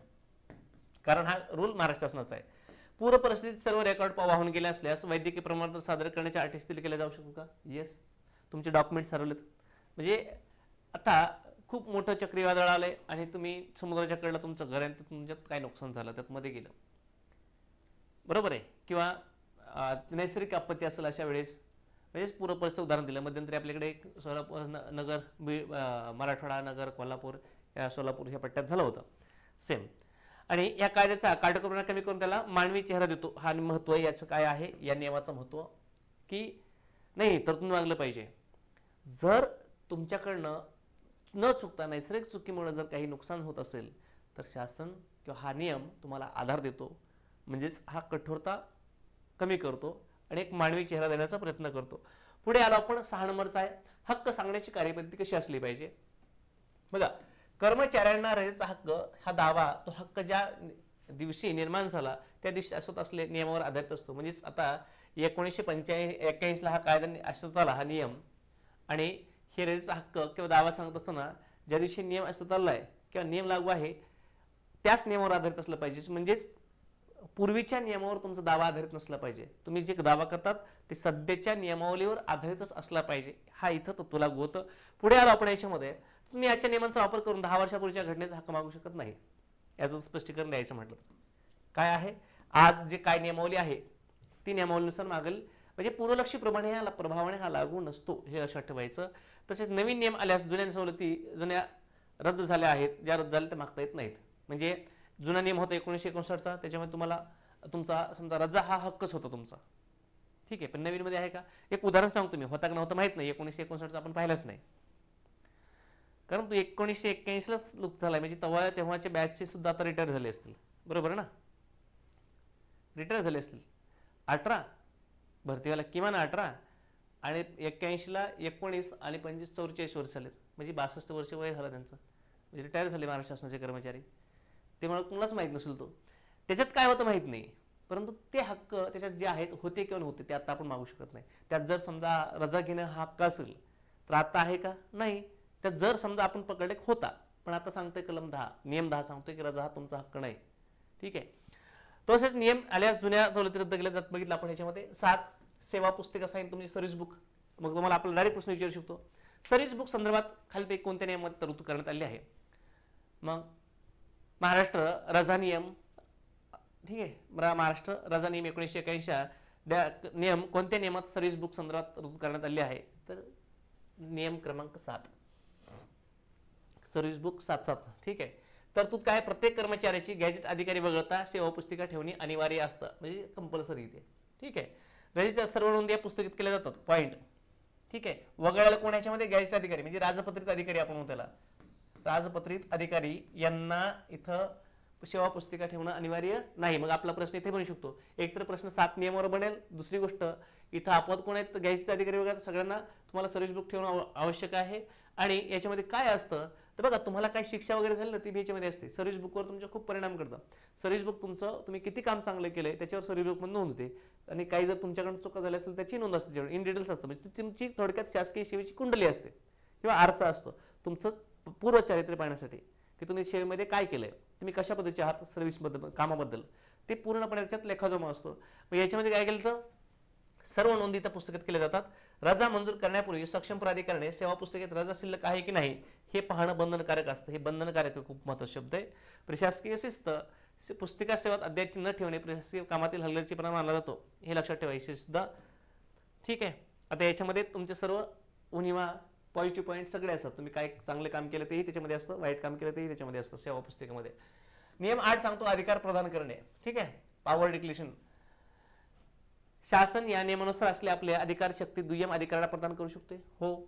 कारण हा रूल महाराष्ट्र शासनाचा आहे. पूर्व परिस्थितीत सर्व रेकॉर्ड वाहून गेले असल्यास वैद्यकीय प्रमाणपत्र सादर करण्याच्या अटी शिथिल केल्या जाऊ शकतात का? येस. तुमचे डॉक्युमेंट्स हरवलेत म्हणजे आता खूप मोठं चक्रीवादळ आलंय आणि तुम्ही समुद्राच्या कडेला तुमचं घर आहे तर तुमच्यात काय नुकसान झालं त्यात मध्ये गेलं, बरोबर आहे, किंवा नैसर्गिक आपत्ती असेल अशा वेळेस, म्हणजेच पूर्व परिस्थितीचं उदाहरण दिलं. मध्यंतरी आपल्याकडे सोलापूर नगर, मराठवाडा नगर, कोल्हापूर या सोलापूर ह्या पट्ट्यात झालं होतं सेम. आणि या कायद्याचा काटेकोरपणा कमी करून त्याला मानवी चेहरा देतो. हा महत्व आहे याचं काय आहे या नियमाचं महत्व, की नाही तर तुम्ही वागलं पाहिजे. जर तुमच्याकडनं न चुकता नैसर्गिक चुकीमुळे जर काही नुकसान होत असेल तर शासन किंवा हा नियम तुम्हाला आधार देतो, म्हणजेच हा कठोरता कमी करतो आणि एक मानवी चेहरा देण्याचा प्रयत्न करतो. पुढे आलो आपण 6 नंबरचा आहे हक्क सांगण्याची कार्यपद्धती कशी असली पाहिजे. बघा, कर्मचाऱ्यांना रजेचा हक्क हा दावा तो हक्क ज्या दिवशी निर्माण झाला त्या दिवशी असत असले नियमावर आधारित असतो. म्हणजेच आता 1981 ला हा कायदा अस्तित्वात आला हा नियम, आणि हे रजेचा हक्क किंवा दावा सांगत असताना ज्या दिवशी नियम अस्तित्वात आलाय किंवा नियम लागू आहे त्याच नियमावर आधारित असलं पाहिजे. म्हणजेच पूर्वीच्या नियमावर तुमचा दावा आधारित नसला पाहिजे. तुम्ही जे दावा करतात ते सध्याच्या नियमावलीवर आधारितच असला पाहिजे. हा इथं तत्व लागू होतं. पुढे आलो आपण याच्यामध्ये, तुम्ही याच्या नियमांचा वापर करून 10 वर्षापूर्वीच्या घटनेचा हक्क मागू शकत नाही. याचं स्पष्टीकरण द्यायचं म्हटलं काय आहे, आज जे काय नियमावली आहे ती नियमावलीनुसार मागेल, म्हणजे पूर्वलक्षीप्रमाणे ह्या प्रभावाने हा लागू नसतो हे लक्षात ठेवायचं. तसेच नवीन नियम आल्यास जुन्या सवलती जुन्या रद्द झाल्या आहेत, ज्या रद्द झाल्या त्या मागता येत नाहीत. म्हणजे जुना नियम होता 1959चा, त्याच्यामध्ये तुम्हाला तुमचा समजा रजा हा हक्कच होता तुमचा, ठीक आहे, पण नवीन मध्ये आहे का? एक उदाहरण सांगतो मी, होता का नव्हतं माहित नाही, 1959चा आपण पाहिलाच नाही, कारण तो 1981लाच लुक झाला, म्हणजे तेव्हाचे बॅचचे सुद्धा आता रिटायर झाले असतील, बरोबर ना, रिटायर झाले असतील. 18 भरतीवाला किमान 18 आणि 81ला 19 आणि 25 44 वर्ष झाले, म्हणजे 62 वर्ष वय झालं त्यांचं, म्हणजे रिटायर झाले महाराष्ट्र शासनाचे कर्मचारी. त्यामुळे तुम्हालाच माहीत नसेल तो त्याच्यात काय होतं माहीत नाही, परंतु ते हक्क त्याच्यात जे आहेत होते किंवा नव्हते ते आता आपण मागू शकत नाही. त्यात जर समजा रजा घेणं हा हक्क असेल तर आता आहे का? नाही. त्यात जर समजा आपण पकडले होता, पण आता सांगतोय कलम 10 नियम 10 सांगतोय की रजा हा तुमचा हक्क नाही, ठीक आहे. तसेच नियम आल्यास जुन्या सवलती रद्द केल्या जात. बघितलं आपण याच्यामध्ये 7 सेवा पुस्तिका असाईन तुमची सर्व्हिस बुक. मग तुम्हाला आपल्याला डायरेक्ट प्रश्न विचारू शकतो, सर्व्हिस बुक संदर्भात खालीलपैकी कोणत्या नियमात तरतूद करण्यात आली आहे? मग महाराष्ट्र रजा नियम, ठीक आहे, महाराष्ट्र रजा नियम 1981 नियम कोणत्या नियमात सर्व्हिस बुक संदर्भात तरतूद करण्यात आली आहे? तर नियम क्रमांक 7 सर्व्हिस बुक 7 ठीक आहे. तरतूद काय? प्रत्येक कर्मचाऱ्याची गॅजेट अधिकारी वगळता सेवा पुस्तिका ठेवणे अनिवार्य असतं, म्हणजे कंपल्सरी इथे, ठीक आहे. रजेच्या सर्व नोंदी या पुस्तकात केल्या जातात, पॉइंट, ठीक आहे. वगळायला कोण याच्यामध्ये? गॅजेट अधिकारी, म्हणजे राजपत्रित अधिकारी आपण म्हणतो त्याला, राजपत्रित अधिकारी यांना इथं सेवा पुस्तिका ठेवणं अनिवार्य नाही. मग आपला प्रश्न इथे बनू शकतो, एकतर प्रश्न 7 नियमावर बनेल, दुसरी गोष्ट इथं अपवाद कोण आहेत? गॅजेट अधिकारी वगैरे सगळ्यांना तुम्हाला सर्व्हिस बुक ठेवणं आवश्यक आहे. आणि याच्यामध्ये काय असतं तर बघा, तुम्हाला काय शिक्षा वगैरे झाली ना ती याच्यामध्ये असते. सर्व्हिस बुकवर तुमच्या खूप परिणाम करतं. सर्व्हिस बुक तुमचं तुम्ही किती काम चांगलं केलंय त्याच्यावर सर्व्हिस बुक मध्ये नोंद होते, आणि काही जर तुमच्याकडून चुका झाल्या असेल त्याची नोंद असते, इन डिटेल्स असतं. म्हणजे तुमची थोडक्यात शासकीय सेवेची कुंडली असते किंवा आरसा असतो तुमचं पूर्व चारित्र्य पाहण्यासाठी की तुम्ही सेवेमध्ये काय केलंय. तुम्ही कशा पद्धतीचे आहात सर्व्हिसबद्दल, कामाबद्दल, ते पूर्णपणे त्याच्यात लेखाजोखा असतो. मग याच्यामध्ये काय केलं तर सर्व नोंदी त्या पुस्तकात केल्या जातात. रजा मंजूर करण्यापूर्वी सक्षम प्राधिकरणाने सेवा पुस्तकात रजा शिल्लक आहे की नाही हे पाहणं बंधनकारक असतं. हे बंधनकारक खूप महत्त्वाचा शब्द आहे. प्रशासकीय शिस्त पुस्तिका सेवात अद्यावधी न ठेवणे प्रशासकीय कामातील हलगर्जीपणा मानला जातो, हे लक्षात ठेवायचे सुद्धा. ठीक आहे. आता याच्यामध्ये तुमचे सर्व उणिवा पॉझिटिव्ह पॉईंट सगळे असतात. तुम्ही काय चांगले काम केलं तेही त्याच्यामध्ये असतं, वाईट काम केलं तेही त्याच्यामध्ये असतं सेवा पुस्तिकेमध्ये. नियम 8 सांगतो अधिकार प्रदान करणे. ठीक आहे. Power declaration. शासन या नियमानुसार असले आपले अधिकार शक्ती दुय्यम अधिकाराला प्रदान करू शकते. हो.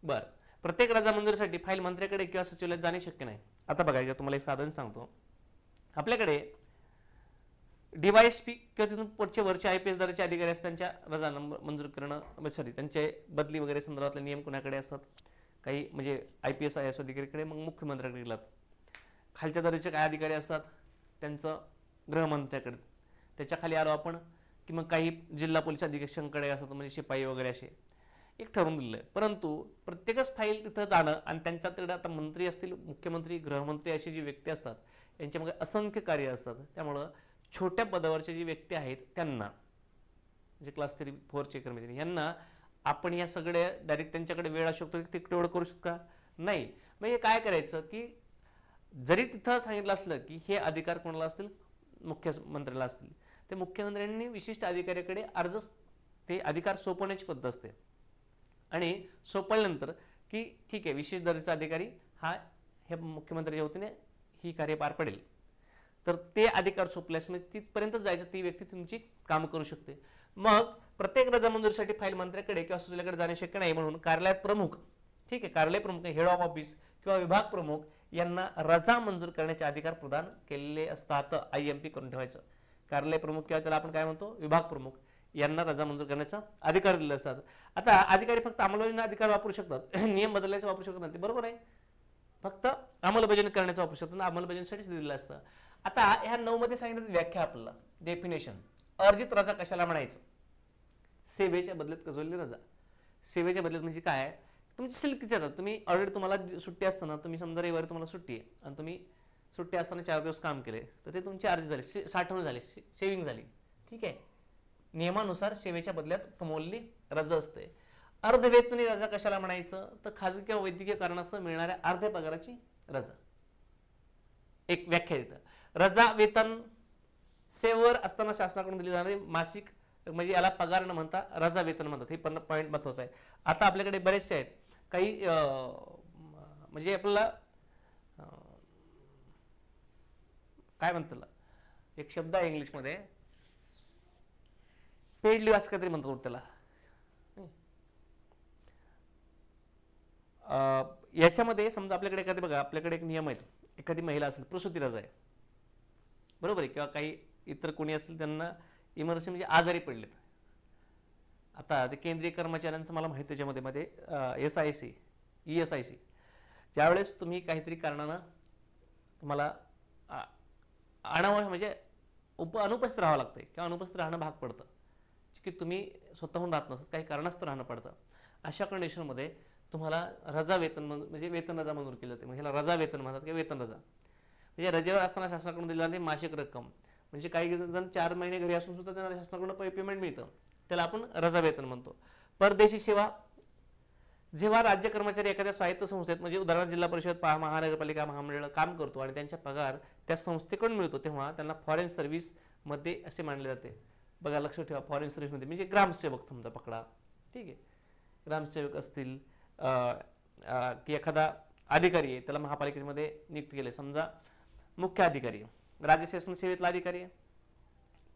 बरं. प्रत्येक रजा मंजुरीसाठी फाईल मंत्र्याकडे किंवा सचिवालयात जाणे शक्य नाही. आता बघा तुम्हाला एक साधन सांगतो. आपल्याकडे डीवायएसपी किंवा तिथून पुढचे वरचे IPS दराचे अधिकारी असतात, त्यांच्या रजा मंजूर करणं सॉरी त्यांचे बदली वगैरे संदर्भातले नियम कोणाकडे असतात, काही म्हणजे IPS IAS अधिकारीकडे, मग मुख्यमंत्र्याकडे गेलात. खालच्या दर्जाचे काय अधिकारी असतात त्यांचं गृहमंत्र्याकडे. त्याच्या खाली आलो आपण की मग काही जिल्हा पोलीस अधीक्षकांकडे असतात, म्हणजे शिपाई वगैरे असे एक ठरवून दिलेलं आहे. परंतु प्रत्येकच फाईल तिथं जाणं आणि त्यांच्याकडे आता मंत्री असतील, मुख्यमंत्री, गृहमंत्री अशी जी व्यक्ती असतात यांच्यामध्ये असंख्य कार्य असतात. त्यामुळं छोट्या पदावरचे जी व्यक्ती आहेत त्यांना म्हणजे क्लास 3, 4चे कर्मचारी यांना आपण या सगळ्या डायरेक्ट त्यांच्याकडे वेळ असू शकतो ते तेवढं करू शकता नाही. म्हणजे काय करायचं की जरी तिथं सांगितलं असलं की हे अधिकार कोणाला असतील, मुख्यमंत्र्याला असतील, ते मुख्यमंत्र्यांनी विशिष्ट अधिकाऱ्याकडे अर्ज ते अधिकार सोपवण्याची पद्धत असते. आणि सोपवल्यानंतर की ठीक आहे विशेष दर्जाचा अधिकारी हा हे मुख्यमंत्र्याच्या वतीने ही कार्य पार पडेल, तर ते अधिकार सोपल्यास तिथपर्यंत जायचं ती व्यक्ती तुमची काम करू शकते. मग प्रत्येक रजा मंजुरीसाठी फाईल मंत्र्याकडे किंवा सचिवालयाकडे जाणे शक्य नाही, म्हणून कार्यालयात प्रमुख, ठीक आहे, कार्यालय प्रमुख, हेड ऑफ ऑफिस किंवा विभाग प्रमुख यांना रजा मंजूर करण्याचे अधिकार प्रदान केलेले असतात. IMP करून ठेवायचं. कार्यालय प्रमुख किंवा त्याला आपण काय म्हणतो विभाग प्रमुख यांना रजा मंजूर करण्याचा अधिकार दिले असतात. आता अधिकारी फक्त अंमलबजावणी अधिकार वापरू शकतात, नियम बदलायचे वापरू शकतात ते बरोबर आहे, फक्त अंमलबजावणी करण्याचं वापरू शकतात, अंमलबजावणीसाठीच दिलेलं असतं. आता ह्या 9 मध्ये सांगितलं व्याख्या आपल्याला डेफिनेशन. अर्जित रजा कशाला म्हणायचं? सेवेच्या बदल्यात कजवलेली रजा. सेवेच्या बदल्यात म्हणजे काय, तुमची सिल्कच्या जातात, तुम्ही ऑलरेडी तुम्हाला सुट्टी असताना तुम्ही समजा रविवारी तुम्हाला सुट्टी आहे आणि तुम्ही सुट्टी असताना 4 दिवस काम केले तर ते तुमची अर्जित झाली, साठवण झाली, सेविंग झाली. ठीक आहे. नियमानुसार सेवेच्या बदल्यात कमवलेली रजा असते. अर्धवेतनी रजा कशाला म्हणायचं तर खाजगी किंवा वैद्यकीय कारणास्तव मिळणाऱ्या अर्ध्या पगाराची रजा. एक व्याख्या देतं. रजा वेतन सेवेवर असताना शासनाकडून दिली जाणारी मासिक म्हणजे याला पगार न म्हणता रजा वेतन म्हणतात. हे पण पॉईंट महत्वाचा आहे. आता आपल्याकडे बरेचसे आहेत काही म्हणजे आपल्याला काय म्हणतात एक शब्द आहे इंग्लिशमध्ये पेड लिव्ह असं काहीतरी म्हणतात त्याला. याच्यामध्ये समजा आपल्याकडे एखादी बघा आपल्याकडे एक नियम आहे, एखादी महिला असेल प्रसूती रजा आहे बरोबर आहे, किंवा काही इतर कोणी असेल त्यांना इमर्जन्सी म्हणजे आजारी पडलेत. आता ते केंद्रीय कर्मचाऱ्यांचं मला माहिती त्याच्यामध्ये मध्ये SIC ESIC ज्यावेळेस तुम्ही काहीतरी कारणानं तुम्हाला म्हणजे अनुपस्थित राहावं लागतं किंवा अनुपस्थित राहणं भाग पडतं की तुम्ही स्वतःहून राहत नसतात, काही कारणास्तव राहणं पडतं. अशा कंडिशनमध्ये तुम्हाला रजा वेतन म्हणजे वेतन रजा मंजूर केली जाते. ह्याला रजा वेतन म्हणतात किंवा वेतन रजा. म्हणजे रजेवर असताना शासनाकडून दिली जाणारी मासिक रक्कम, म्हणजे काही जण 4 महिने घरी असून सुद्धा त्यांना शासनाकडून पेमेंट मिळतं, त्याला आपण रजा वेतन म्हणतो. परदेशी सेवा, जेव्हा राज्य कर्मचारी एखाद्या स्वायत्त संस्थेत म्हणजे उदाहरणार्थ जिल्हा परिषद, महानगरपालिका, महामंडळ काम करतो आणि त्यांच्या पगार त्या संस्थेकडून मिळतो, तेव्हा त्यांना फॉरेन सर्व्हिस मध्ये असे मानले जाते. बघा लक्षात ठेवा, फॉरेन सर्व्हिस मध्ये म्हणजे ग्रामसेवक समजा पकडा, ठीक आहे, ग्रामसेवक असतील की एखादा अधिकारी आहे त्याला महापालिकेमध्ये नियुक्त केले, समजा मुख्य अधिकारी राज्य शासन सेवेतला अधिकारी आहे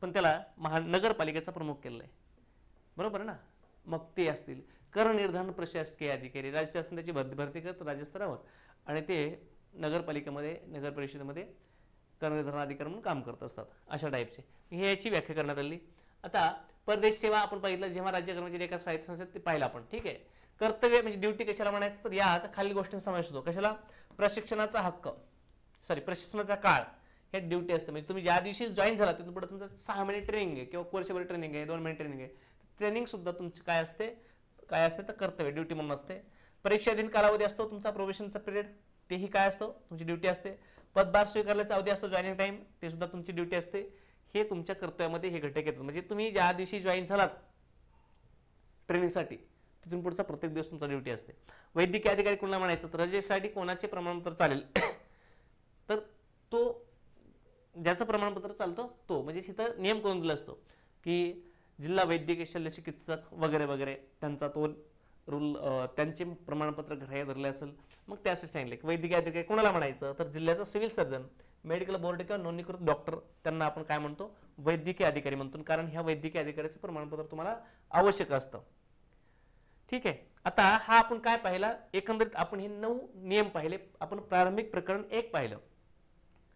पण त्याला महानगरपालिकेचा प्रमुख केलेला आहे बरोबर ना. मग ते असतील कर निर्धारण प्रशासकीय अधिकारी, राज्य शासन त्याची भरती करत राज्यस्तरावर आणि ते नगरपालिकेमध्ये नगर परिषदेमध्ये कर निर्धारण अधिकारी म्हणून काम करत असतात, अशा टाईपचे. हे याची व्याख्या करण्यात आली. आता परदेश सेवा आपण पाहिलं, जेव्हा राज्य कर्मचारी एका स्वायत्त संस्थेत ते पाहिलं आपण, ठीक आहे. कर्तव्य म्हणजे ड्युटी कशाला म्हणायचं तर यात खालील गोष्टींचा समावेश होतो. कशाला? प्रशिक्षणाचा हक्क, प्रशिक्षणाचा काळ, हे ड्युटी असते. म्हणजे तुम्ही ज्या दिवशी जॉईन झाला तिथून पुढे तुमचं 6 महिने ट्रेनिंग आहे किंवा वर्षभर ट्रेनिंग आहे, 2 महिने ट्रेनिंग आहे, ट्रेनिंग सुद्धा तुमची काय असते तर कर्तव्य ड्युटी म्हणून असते. परीक्षाधीन कालावधी असतो तुमचा प्रोबेशनचा पिरियड, तेही काय असतो तुमची ड्युटी असते. पदभार स्वीकारल्याचा अवधी असतो जॉईनिंग टाइम, ते सुद्धा तुमची ड्युटी असते. हे तुमच्या कर्तव्यामध्ये हे घटक येतात. म्हणजे तुम्ही ज्या दिवशी जॉईन झालात ट्रेनिंगसाठी तिथून पुढचा प्रत्येक दिवस तुमचा ड्युटी असते. वैद्यकीय अधिकारी कोणाला म्हणायचं तर रजेसाठी कोणाचे प्रमाणपत्र चालेल तर तो ज्याचं प्रमाणपत्र चालतं तो, म्हणजे तिथं नियम करून दिला असतो की जिल्हा वैद्यकीय शल्य चिकित्सक वगैरे वगैरे त्यांचा तो रूल, त्यांचे प्रमाणपत्र ग्राह्य धरले असेल. मग त्यासाठी सांगितले की वैद्यकीय अधिकारी कोणाला म्हणायचं तर जिल्ह्याचा सिव्हिल सर्जन, मेडिकल बोर्ड किंवा नोंदणीकृत डॉक्टर, त्यांना आपण काय म्हणतो वैद्यकीय अधिकारी म्हणतो, कारण ह्या वैद्यकीय अधिकाऱ्याचं प्रमाणपत्र तुम्हाला आवश्यक असतं. ठीक आहे. आता हा आपण काय पाहिला, एकंदरीत आपण हे 9 नियम पाहिले. आपण प्रारंभिक प्रकरण 1 पाहिलं.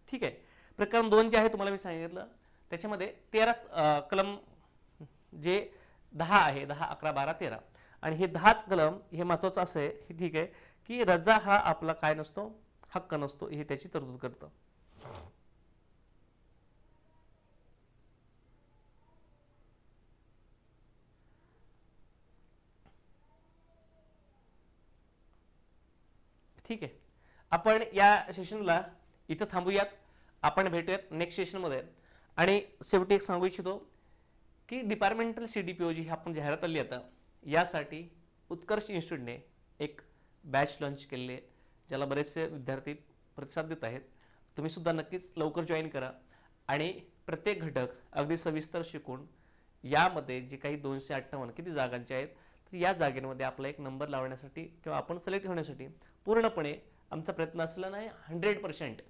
ठीक आहे. प्रकरण 2 जे आहे तुम्हाला मी सांगितलं त्याच्यामध्ये 13 कलम जे 10 आहे, 10, 11, 12, 13 आणि हे 10च कलम हे महत्वाचं असं आहे. ठीक आहे की रजा हा आपला काय नसतो, हक्क नसतो, हे त्याची तरतूद करतं. ठीक आहे. आपण या सेशनला इथं थांबूयात. आपण भेटूयात नेक्स्ट सेशनमध्ये. आणि शेवटी एक सांगू इच्छितो की डिपार्टमेंटल CDPO जी आपण जाहिरात आली आता, यासाठी उत्कर्ष इन्स्टिट्यूटने एक बॅच लॉन्च केलेली आहे, ज्याला बरेचसे विद्यार्थी प्रतिसाद देत आहेत. तुम्ही सुद्धा नक्कीच लवकर जॉईन करा आणि प्रत्येक घटक अगदी सविस्तर शिकून यामध्ये जे काही 258 किती जागांचे आहेत तर या जागेमध्ये आपला एक नंबर लावण्यासाठी किंवा आपण सिलेक्ट होण्यासाठी पूर्णपणे आमचा प्रयत्न असला नाही 100%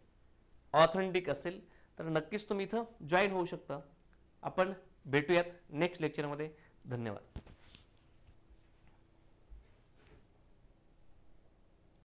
ऑथेंटिक असेल तर नक्कीच तुम्ही इथं जॉईन होऊ शकता. आपण भेटूयात नेक्स्ट लेक्चरमध्ये. धन्यवाद.